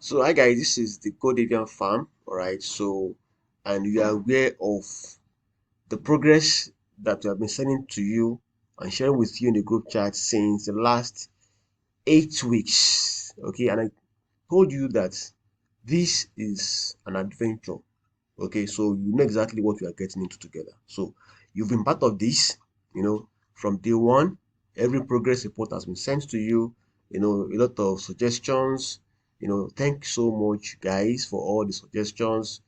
So hi guys, this is the GoldAvian farm, alright. So and you are aware of the progress that we have been sending to you and sharing with you in the group chat since the last 8 weeks. Okay, and I told you that this is an adventure. Okay, so you know exactly what we are getting into together. So you've been part of this, from day one. Every progress report has been sent to you, a lot of suggestions. Thank you so much, guys, for all the suggestions,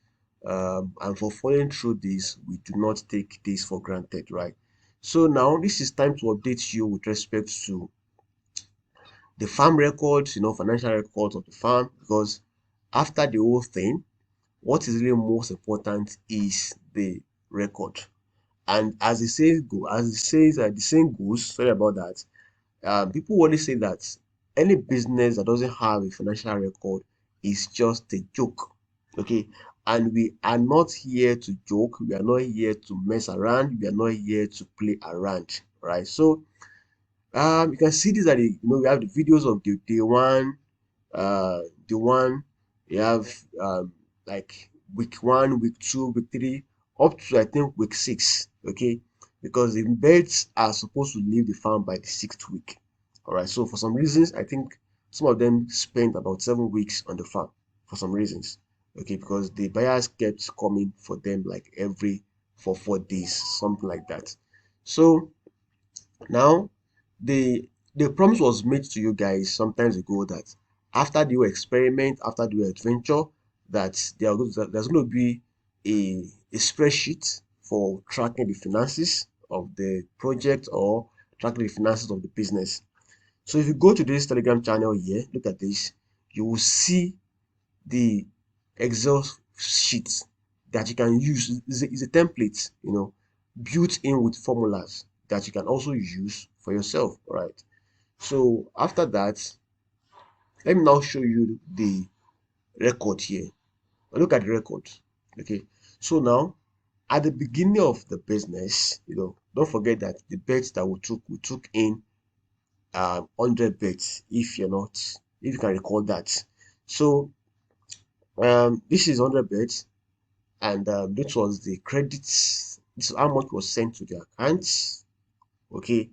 and for following through this. We do not take this for granted, right? So now this is time to update you with respect to the farm records, financial records of the farm, because after the whole thing, what is really most important is the record. And as the saying go, as it says, the saying goes, sorry about that. People always say that any business that doesn't have a financial record is just a joke. Okay, and we are not here to joke. We are not here to mess around. We are not here to play around. Right. So you can see these are the we have the videos of the day one, the one you have like week one, week two, week three, up to I think week six. Okay, because the birds are supposed to leave the farm by the sixth week. All right, so for some reasons, I think some of them spent about 7 weeks on the farm for some reasons. Okay, because the buyers kept coming for them like every for 4 days, something like that. So now, the promise was made to you guys some times ago that after the experiment, after the adventure, that there's going to be a spreadsheet for tracking the finances of the project or tracking the finances of the business. So if you go to this Telegram channel here, look at this, you will see the Excel sheet that you can use. Is a template, built in with formulas that you can also use for yourself. All right. So after that, let me now show you the record here. Look at the record. Okay. So now at the beginning of the business, don't forget that the bets that we took in 100 bets if you can recall that. So this is 100 bets, and this was the credits. This is how much was sent to the accounts. Okay,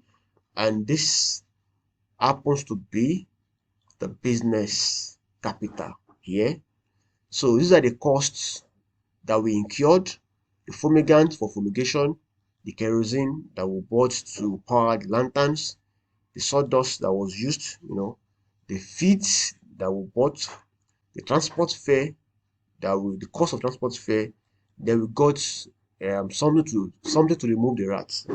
and this happens to be the business capital here. So these are the costs that we incurred: the fumigant for fumigation, the kerosene that we bought to power the lanterns, the sawdust that was used, the feeds that we bought, the transport fare the cost of transport fare. Then we got something to remove the rats.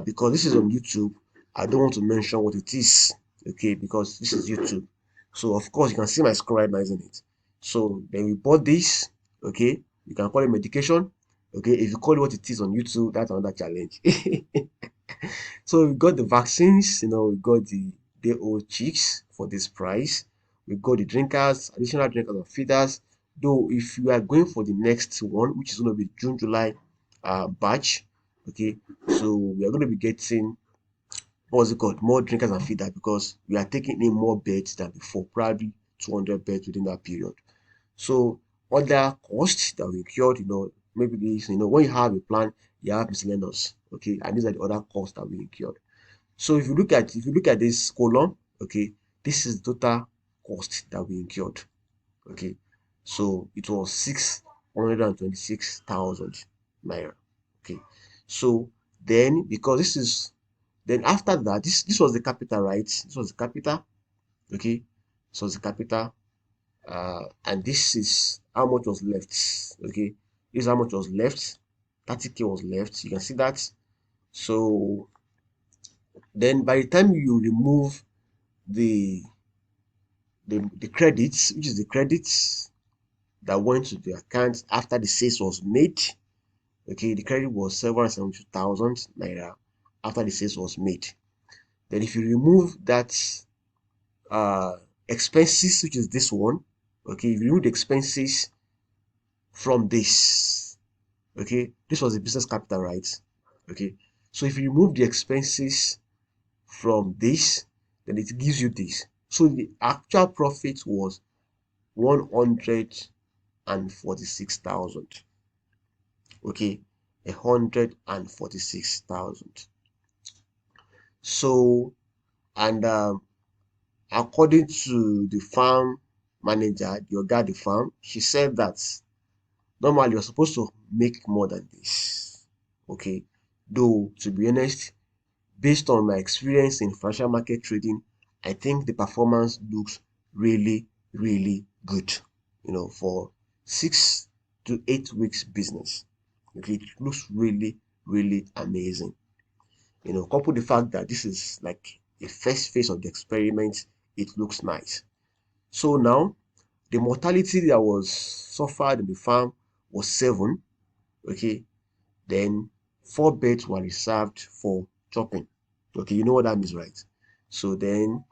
Because this is on YouTube, I don't want to mention what it is. Okay, because this is YouTube. So of course you can see my screen right now, isn't it? So then we bought this. Okay, you can call it medication. Okay, if you call it what it is on YouTube, that's another challenge. So we got the vaccines, we got the day old chicks for this price. We got the drinkers, additional drinkers and feeders. Though if you are going for the next one, which is going to be June, July batch, okay, so we are going to be getting what's it called, more drinkers and feeders, because we are taking in more beds than before, probably 200 beds within that period. So other costs that we incurred, maybe this, when you have a plan, you have miscellaneous, okay, and these are the other costs that we incurred. So if you look at this column, okay, this is the total cost that we incurred. Okay, so it was 626,000 naira. Okay, so then because this is then after that, this was the capital, right? This was the capital. Okay, this was the capital, and this is how much was left. Okay, this is how much was left. 30K was left. You can see that. So then by the time you remove the the credits, which is the credits that went to the account after the sales was made. Okay, the credit was 772,000 naira after the sales was made. Then if you remove that uh expenses, which is this one, okay, if you remove the expenses from this, okay, this was the business capital, right? Okay, so if you remove the expenses from this, then it gives you this. So the actual profit was 146,000. Okay, 146,000. So, and according to the farm manager, the oga at the farm, she said that normally you're supposed to make more than this. Okay, though to be honest, based on my experience in financial market trading, I think the performance looks really, really good. For 6 to 8 weeks business. Okay, it looks really, really amazing. Couple the fact that this is like a first phase of the experiment, it looks nice. So now the mortality that was suffered in the farm was 7. Okay, then 4 beds were reserved for chopping. Okay, you know what that means, right? So then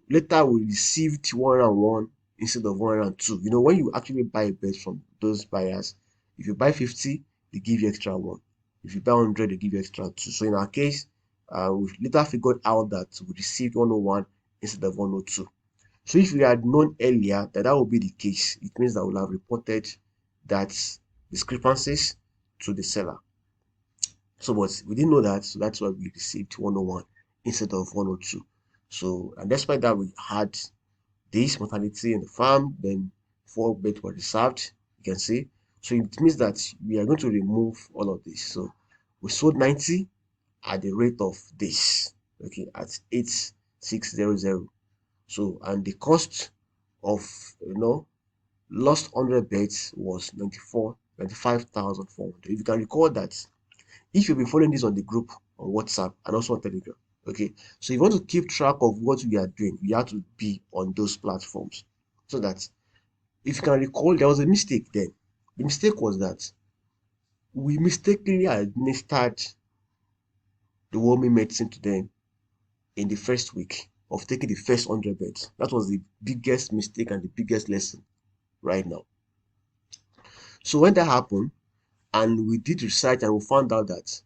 later we received 101 instead of 102. When you actually buy a bed from those buyers, if you buy 50, they give you extra one. If you buy 100, they give you extra two. So in our case, we later figured out that we received 101 instead of 102. So if we had known earlier that that would be the case, it means that we'll have reported that discrepancies to the seller. So, but we didn't know that, so that's why we received 101 instead of 102. So, and despite that, we had this mortality in the farm, then 4 beds were reserved, you can see. So it means that we are going to remove all of this. So we sold 90 at the rate of this, okay, at 8600. So, and the cost of, lost 100 beds was 95,400. If you can recall that, if you've been following this on the group on WhatsApp and also on Telegram, okay, so if you want to keep track of what we are doing, you have to be on those platforms. So that if you can recall, there was a mistake then. The mistake was that we mistakenly administered the warming medicine to them in the first week of taking the first 100 beds. That was the biggest mistake and the biggest lesson right now. So when that happened, and we did research and we found out that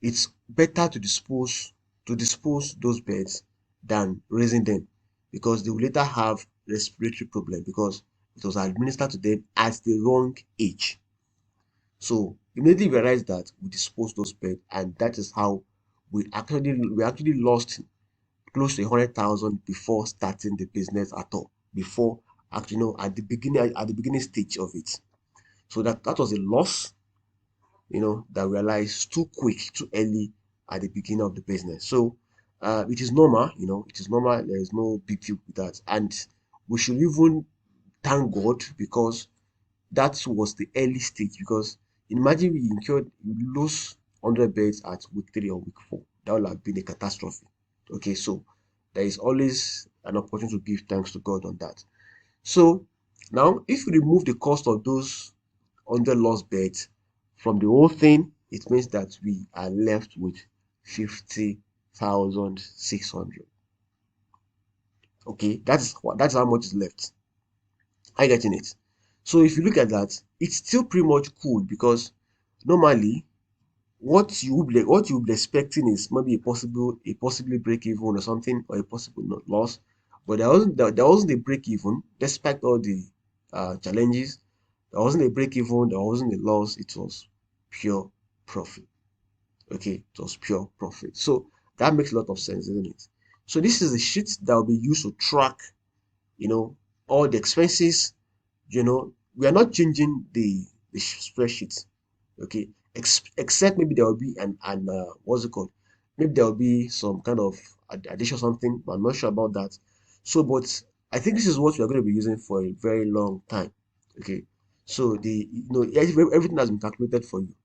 it's better to dispose those birds than raising them, because they will later have respiratory problem because it was administered to them at the wrong age. So immediately we realized that we disposed those birds, and that is how we actually lost close to 100,000 before starting the business at all. Before actually, at the beginning stage of it. So that was a loss, that we realized too quick, too early at the beginning of the business. So it is normal, it is normal. There is no big deal with that. And we should even thank God, because that was the early stage. Because imagine we lose 100 beds at week 3 or week 4. That would have been a catastrophe. Okay, so there is always an opportunity to give thanks to God on that. So now, if we remove the cost of those 100 lost beds from the whole thing, it means that we are left with 50,600. Okay, that's how much is left. Are you getting it? So if you look at that, it's still pretty much cool, because normally what you would be expecting is maybe a possibly break even or something, or a possible not loss. But there wasn't a break even despite all the challenges. There wasn't a break even, there wasn't a loss, it was pure profit. Okay, it was pure profit. So that makes a lot of sense, isn't it? So this is the sheet that will be used to track, you know, all the expenses. We are not changing the spreadsheet. Okay, except maybe there will be an what's it called? Maybe there will be some kind of addition or something, but I'm not sure about that. So, but I think this is what we are going to be using for a very long time. Okay, so everything has been calculated for you.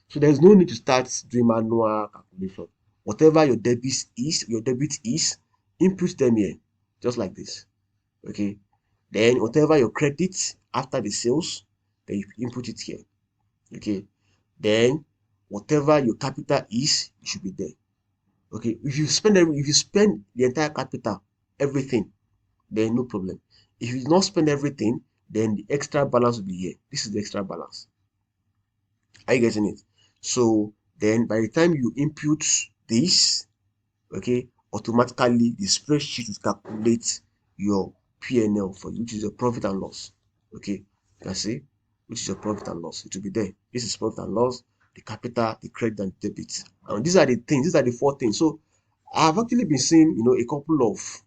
So there's no need to start doing manual calculation. Whatever your debit is, input them here, just like this. Okay, then whatever your credit after the sales, then you input it here. Okay, then whatever your capital is, it should be there. Okay, if you spend the entire capital, everything, then no problem. If you not spend everything, then the extra balance will be here. This is the extra balance. Are you getting it? So then by the time you input this, okay, automatically the spreadsheet will calculate your P&L for you, which is your profit and loss. Okay, you can see which is your profit and loss. It will be there. This is profit and loss, the capital, the credit, and debit. And these are the things, these are the 4 things. So I've actually been seeing, a couple of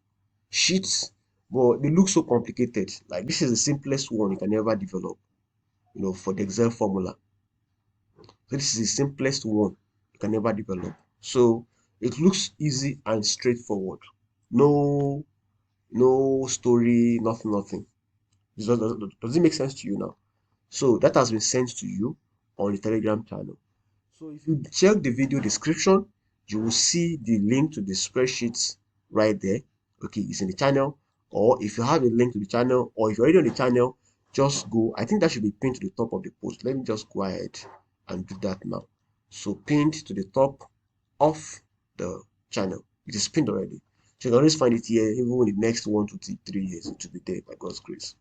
sheets, but they look so complicated. Like this is the simplest one you can ever develop, for the Excel formula. So this is the simplest one you can ever develop. So it looks easy and straightforward. No, no story, nothing, nothing. Does it make sense to you now? So that has been sent to you on the Telegram channel. So if you check the video description, you will see the link to the spreadsheets right there. Okay, it's in the channel. Or if you have a link to the channel, or if you're already on the channel, just go. I think that should be pinned to the top of the post. Let me just go ahead and do that now. So pinned to the top of the channel. It is pinned already. So you can always find it here, even in the next 1 to 3 years, it will be there by God's grace.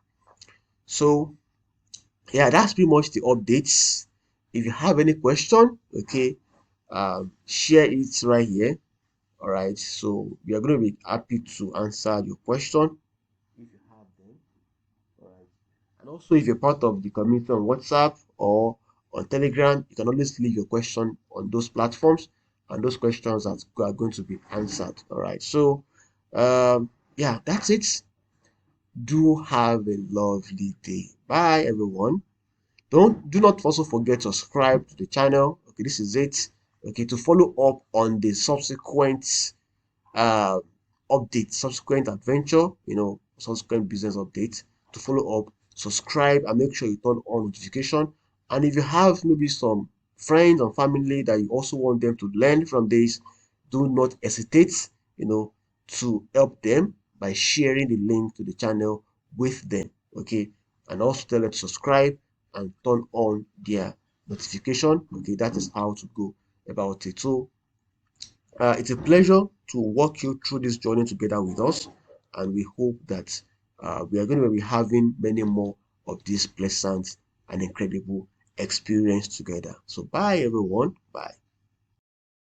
So yeah, that's pretty much the updates. If you have any question, okay, share it right here. All right, so we are going to be happy to answer your question if you have them. All right, and also if you're part of the community on WhatsApp or on Telegram, you can always leave your question on those platforms, and those questions are going to be answered. All right, so yeah, that's it. Do have a lovely day. Bye, everyone. Do not also forget to subscribe to the channel. Okay, this is it. Okay, to follow up on the subsequent uh update, subsequent adventure, subsequent business update. To follow up, subscribe and make sure you turn on notification. And if you have maybe some friends and family that you also want them to learn from this, do not hesitate, to help them by sharing the link to the channel with them. Okay, and also tell them to subscribe and turn on their notification. Okay, that is how to go about it. So it's a pleasure to walk you through this journey together with us, and we hope that we are going to be having many more of these pleasant and incredible experience together. So bye everyone. Bye.